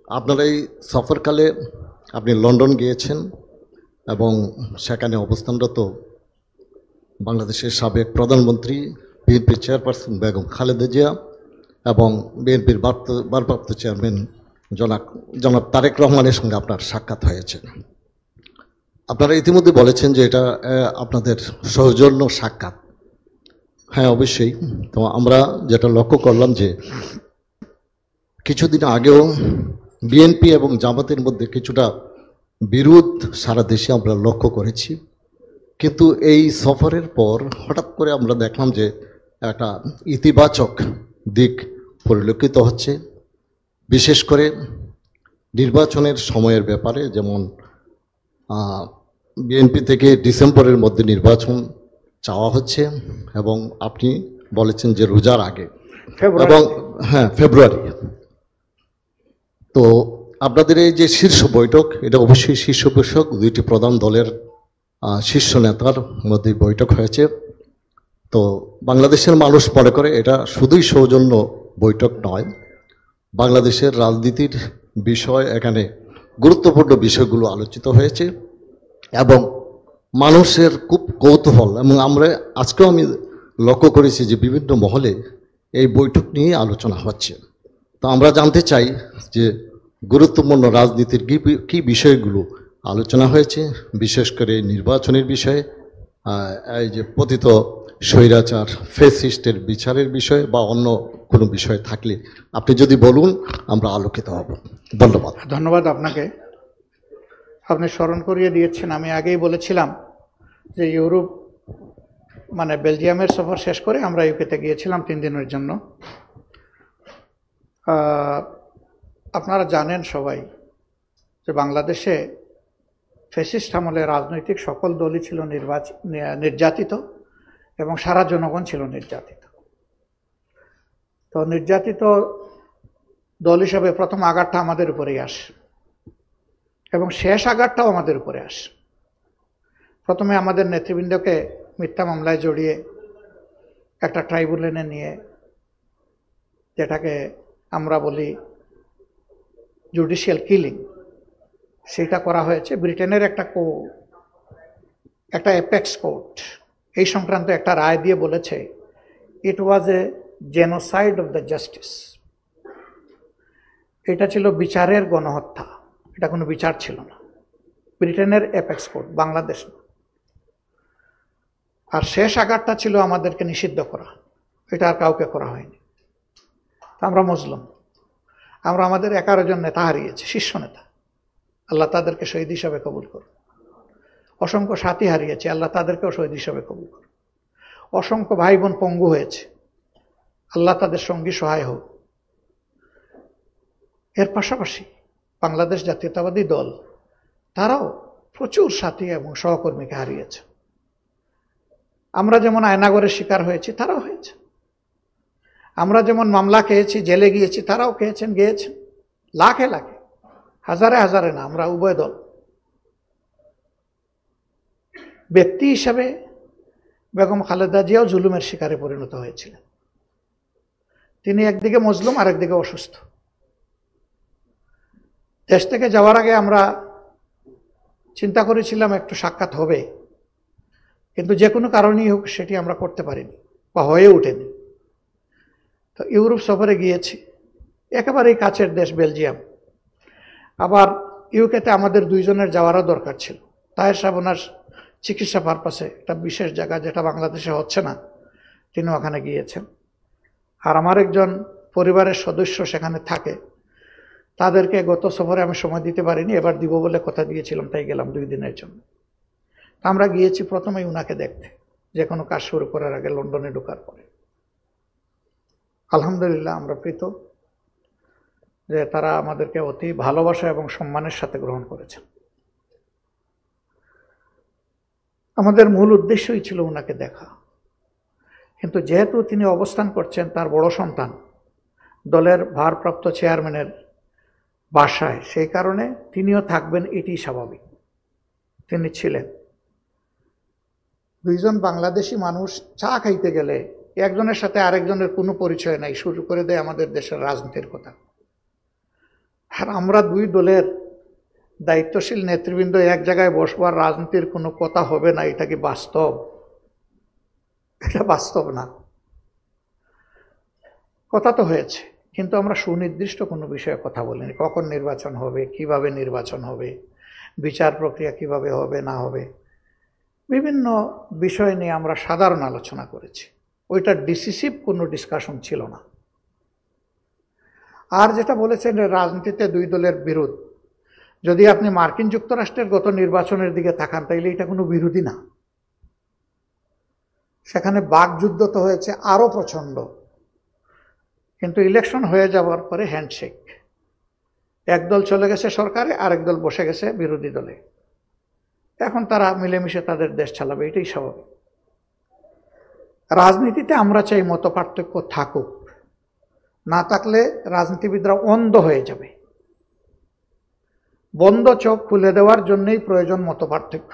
আপনার এই সফরকালে আপনি লন্ডন গিয়েছেন এবং সেখানে অবস্থানরত বাংলাদেশের সাবেক প্রধানমন্ত্রী বিএনপি চেয়ারপারসন বেগম খালেদা জিয়া এবং বিএনপির ভারপ্রাপ্ত চেয়ারম্যান জনাব তারেক রহমানের সঙ্গে আপনার সাক্ষাৎ হয়েছে। আপনারা ইতিমধ্যে বলেছেন যে এটা আপনাদের সৌজন্য সাক্ষাৎ। হ্যাঁ, অবশ্যই। তো আমরা যেটা লক্ষ্য করলাম যে কিছুদিন আগেও বিএনপি এবং জামাতের মধ্যে কিছুটা বিরোধ সারা দেশে আমরা লক্ষ্য করেছি, কিন্তু এই সফরের পর হঠাৎ করে আমরা দেখলাম যে একটা ইতিবাচক দিক পরিলক্ষিত হচ্ছে, বিশেষ করে নির্বাচনের সময়ের ব্যাপারে। যেমন বিএনপি থেকে ডিসেম্বরের মধ্যে নির্বাচন চাওয়া হচ্ছে এবং আপনি বলেছেন যে রোজার আগে এবং হ্যাঁ ফেব্রুয়ারি। তো আপনাদের এই যে শীর্ষ বৈঠক, এটা অবশ্যই শীর্ষ বৈঠক, দুইটি প্রধান দলের শীর্ষ নেতার মধ্যে বৈঠক হয়েছে। তো বাংলাদেশের মানুষ মনে করে এটা শুধুই সৌজন্য বৈঠক নয়, বাংলাদেশের রাজনীতির বিষয়, এখানে গুরুত্বপূর্ণ বিষয়গুলো আলোচিত হয়েছে এবং মানুষের খুব কৌতূহল। এবং আমরা আজকেও আমি লক্ষ্য করেছি যে বিভিন্ন মহলে এই বৈঠক নিয়ে আলোচনা হচ্ছে। তো আমরা জানতে চাই যে গুরুত্বপূর্ণ রাজনীতির কী বিষয়গুলো আলোচনা হয়েছে, বিশেষ করে নির্বাচনের বিষয়ে, এই যে পতিত স্বৈরাচার ফ্যাসিস্টের বিচারের বিষয়ে বা অন্য কোনো বিষয় থাকলে আপনি যদি বলুন, আমরা আলোকিত হব। ধন্যবাদ। ধন্যবাদ আপনাকে। আপনি স্মরণ করিয়ে দিয়েছেন, আমি আগেই বলেছিলাম যে ইউরোপ মানে বেলজিয়ামের সফর শেষ করে আমরা ইউকেতে গিয়েছিলাম 3 দিনের জন্য। আপনারা জানেন সবাই যে বাংলাদেশে ফ্যাসিস্ট আমলে রাজনৈতিক সকল দলই ছিল নির্যাতিত এবং সারা জনগণ ছিল নির্যাতিত। তো নির্যাতিত দল হিসাবে প্রথম আঘাতটা আমাদের উপরেই আসে এবং শেষ আঘাতটাও আমাদের উপরে আসে। প্রথমে আমাদের নেতৃবৃন্দকে মিথ্যা মামলায় জড়িয়ে একটা ট্রাইব্যুনালে নিয়ে, যেটাকে আমরা বলি জুডিশিয়াল কিলিং, সেটা করা হয়েছে। ব্রিটেনের একটা অ্যাপেক্স কোর্ট এই সংক্রান্ত একটা রায় দিয়ে বলেছে it was a genocide of the justice. এটা ছিল বিচারের গণহত্যা, এটা কোনো বিচার ছিল না। ব্রিটেনের অ্যাপেক্স কোর্ট, বাংলাদেশ না। আর শেষ আঘাতটা ছিল আমাদেরকে নিষিদ্ধ করা, এটা আর কাউকে করা হয়নি। আমরা মুসলিম, আমরা আমাদের 11 জন নেতা হারিয়েছি, শীর্ষ নেতা, আল্লাহ তাদেরকে শহীদ হিসাবে কবুল করুন। অসংখ্য সাথী হারিয়েছে, আল্লাহ তাদেরকেও শহীদ হিসাবে কবুল করুন। অসংখ্য ভাই বোন পঙ্গু হয়েছে, আল্লাহ তাদের সঙ্গী সহায় হোক। এর পাশাপাশি বাংলাদেশ জাতীয়তাবাদী দল তারাও প্রচুর সাথী এবং সহকর্মীকে হারিয়েছে। আমরা যেমন আয়নাগরের শিকার হয়েছি, তারাও হয়েছে। আমরা যেমন মামলা খেয়েছি, জেলে গিয়েছি, তারাও খেয়েছেন, গিয়েছেন লাখে লাখে, হাজারে হাজারে না। আমরা উভয় দল। ব্যক্তি হিসাবে বেগম খালেদা জিয়াও জুলুমের শিকারে পরিণত হয়েছিলেন। তিনি একদিকে মজলুম, আরেকদিকে অসুস্থ। দেশ থেকে যাওয়ার আগে আমরা চিন্তা করেছিলাম একটু সাক্ষাৎ হবে, কিন্তু যে কোনো কারণেই হোক সেটি আমরা করতে পারিনি বা হয়ে ওঠেনি। তো ইউরোপ সফরে গিয়েছি, একেবারেই কাছের দেশ বেলজিয়াম। আবার ইউকেতে আমাদের 2 জনের যাওয়ারও দরকার ছিল। তাহের সাহেব ওনার চিকিৎসা পারপাসে একটা বিশেষ জায়গা যেটা বাংলাদেশে হচ্ছে না, তিনি ওখানে গিয়েছেন। আর আমার একজন পরিবারের সদস্য সেখানে থাকে, তাদেরকে গত সফরে আমি সময় দিতে পারিনি, এবার দিব বলে কথা দিয়েছিলাম, তাই গেলাম 2 দিনের জন্য। আমরা গিয়েছি প্রথমেই উনাকে দেখতে, যে কোনো কাজ শুরু করার আগে লন্ডনে ঢোকার পরে। আলহামদুলিল্লাহ আমরা প্রীত যে তারা আমাদেরকে অতি ভালোবাসা এবং সম্মানের সাথে গ্রহণ করেছেন। আমাদের মূল উদ্দেশ্যই ছিল উনাকে দেখা, কিন্তু যেহেতু তিনি অবস্থান করছেন তার বড় সন্তান দলের ভারপ্রাপ্ত চেয়ারম্যানের বাসায়, সেই কারণে তিনিও থাকবেন, এটি স্বাভাবিক। তিনি ছিলেন। 2 জন বাংলাদেশি মানুষ চা খাইতে গেলে একজনের সাথে আরেকজনের কোনো পরিচয় নাই, শুরু করে দেয় আমাদের দেশের রাজনীতির কথা। আর আমরা দুই দলের দায়িত্বশীল নেতৃবৃন্দ এক জায়গায় বসবার রাজনীতির কোনো কথা হবে না, এটা কি বাস্তব? এটা বাস্তব না। কথা তো হয়েছে, কিন্তু আমরা সুনির্দিষ্ট কোনো বিষয়ে কথা বলিনি। কখন নির্বাচন হবে, কিভাবে নির্বাচন হবে, বিচার প্রক্রিয়া কিভাবে হবে না হবে, বিভিন্ন বিষয় নিয়ে আমরা সাধারণ আলোচনা করেছি। ওইটা ডিসিসিভ কোনো ডিসকাশন ছিল না। আর যেটা বলেছেন রাজনীতিতে দুই দলের বিরোধ, যদি আপনি মার্কিন যুক্তরাষ্ট্রের গত নির্বাচনের দিকে তাকান তাইলে এটা কোনো বিরোধী না। সেখানে বাকযুদ্ধ তো হয়েছে আরো প্রচন্ড, কিন্তু ইলেকশন হয়ে যাওয়ার পরে হ্যান্ডশেক। একদল চলে গেছে সরকারে, আরেক দল বসে গেছে বিরোধী দলে। এখন তারা মিলেমিশে তাদের দেশ চালাবে, এটাই স্বাভাবিক। রাজনীতিতে আমরা চাই মত পার্থক্য থাকুক, না থাকলে রাজনীতিবিদরা অন্ধ হয়ে যাবে। বন্ধ চোখ খুলে দেওয়ার জন্যই প্রয়োজন মত পার্থক্য,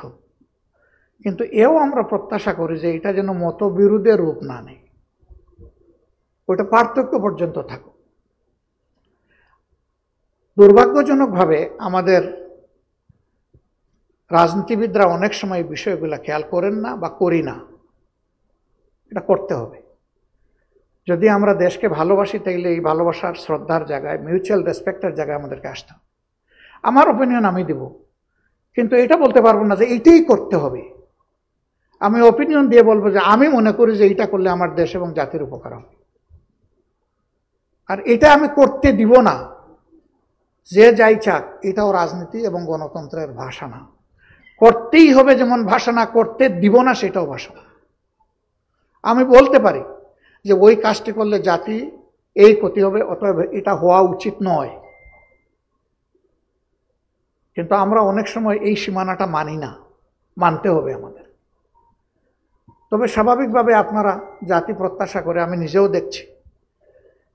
কিন্তু এও আমরা প্রত্যাশা করি যে এটা যেন মতবিরোধের রূপ না নেয়, ওটা পার্থক্য পর্যন্ত থাকুক। দুর্ভাগ্যজনকভাবে আমাদের রাজনীতিবিদরা অনেক সময় বিষয়গুলো খেয়াল করেন না বা করি না। এটা করতে হবে। যদি আমরা দেশকে ভালোবাসি তাইলে এই ভালোবাসার শ্রদ্ধার জায়গায়, মিউচুয়াল রেসপেক্টের জায়গায় আমাদেরকে আসতে হবে। আমার ওপিনিয়ন আমি দেব, কিন্তু এটা বলতে পারবো না যে এইটাই করতে হবে। আমি ওপিনিয়ন দিয়ে বলবো যে আমি মনে করি যে এইটা করলে আমার দেশ এবং জাতির উপকার হবে, আর এটা আমি করতে দিব না। যে যাই চাক, এটাও রাজনীতি এবং গণতন্ত্রের ভাষা না। করতেই হবে যেমন ভাষা না, করতে দিব না সেটাও ভাষা না। আমি বলতে পারি যে ওই কাজটি করলে জাতি এই ক্ষতি হবে, অতএব এটা হওয়া উচিত নয়, কিন্তু আমরা অনেক সময় এই সীমানাটা মানি না। মানতে হবে আমাদের। তবে স্বাভাবিকভাবে আপনারা জাতি প্রত্যাশা করে, আমি নিজেও দেখছি,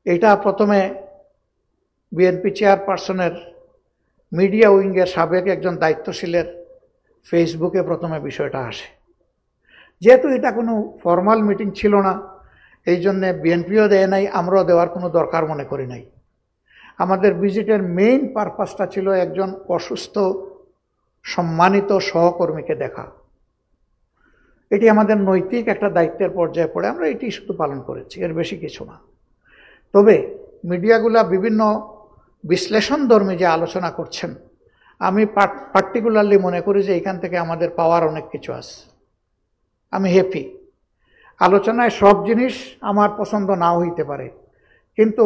এটা প্রথমে বিএনপি চেয়ারপারসনের মিডিয়া উইংয়ের সাবেক একজন দায়িত্বশীলের ফেসবুকে প্রথমে বিষয়টা আসে। যেহেতু এটা কোনো ফর্মাল মিটিং ছিল না, এই জন্যে বিএনপিও দেয় নাই, আমরাও দেওয়ার কোনো দরকার মনে করি নাই। আমাদের ভিজিটের মেইন পারপাসটা ছিল একজন অসুস্থ সম্মানিত সহকর্মীকে দেখা। এটি আমাদের নৈতিক একটা দায়িত্বের পর্যায়ে পড়ে আমরা এটি শুধু পালন করেছি, এর বেশি কিছু না। তবে মিডিয়াগুলা বিভিন্ন বিশ্লেষণধর্মী যে আলোচনা করছেন, আমি পার্টিকুলারলি মনে করি যে এখান থেকে আমাদের পাওয়ার অনেক কিছু আছে। আমি হ্যাপি। আলোচনায় সব জিনিস আমার পছন্দ নাও হইতে পারে, কিন্তু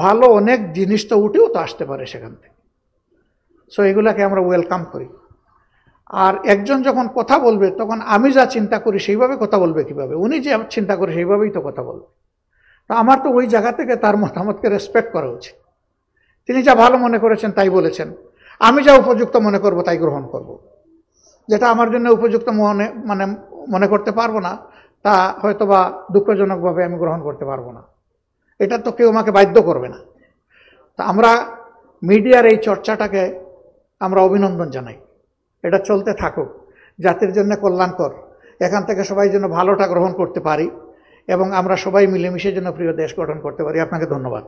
ভালো অনেক জিনিস তো উঠেও তো আসতে পারে সেখান থেকে। সো এগুলাকে আমরা ওয়েলকাম করি। আর একজন যখন কথা বলবে, তখন আমি যা চিন্তা করি সেইভাবে কথা বলবে কিভাবে? উনি যে চিন্তা করে সেইভাবেই তো কথা বলবে। তো আমার তো ওই জায়গা থেকে তার মতামতকে রেসপেক্ট করা উচিত। তিনি যা ভালো মনে করেছেন তাই বলেছেন, আমি যা উপযুক্ত মনে করব তাই গ্রহণ করব। যেটা আমার জন্য উপযুক্ত মনে করতে পারবো না, তা হয়তোবা দুঃখজনকভাবে আমি গ্রহণ করতে পারবো না। এটা তো কেউ আমাকে বাধ্য করবে না। তা আমরা মিডিয়ার এই চর্চাটাকে আমরা অভিনন্দন জানাই। এটা চলতে থাকুক, জাতির জন্য কল্যাণকর। এখান থেকে সবাই যেন ভালোটা গ্রহণ করতে পারি এবং আমরা সবাই মিলেমিশে যেন প্রিয় দেশ গঠন করতে পারি। আপনাকে ধন্যবাদ।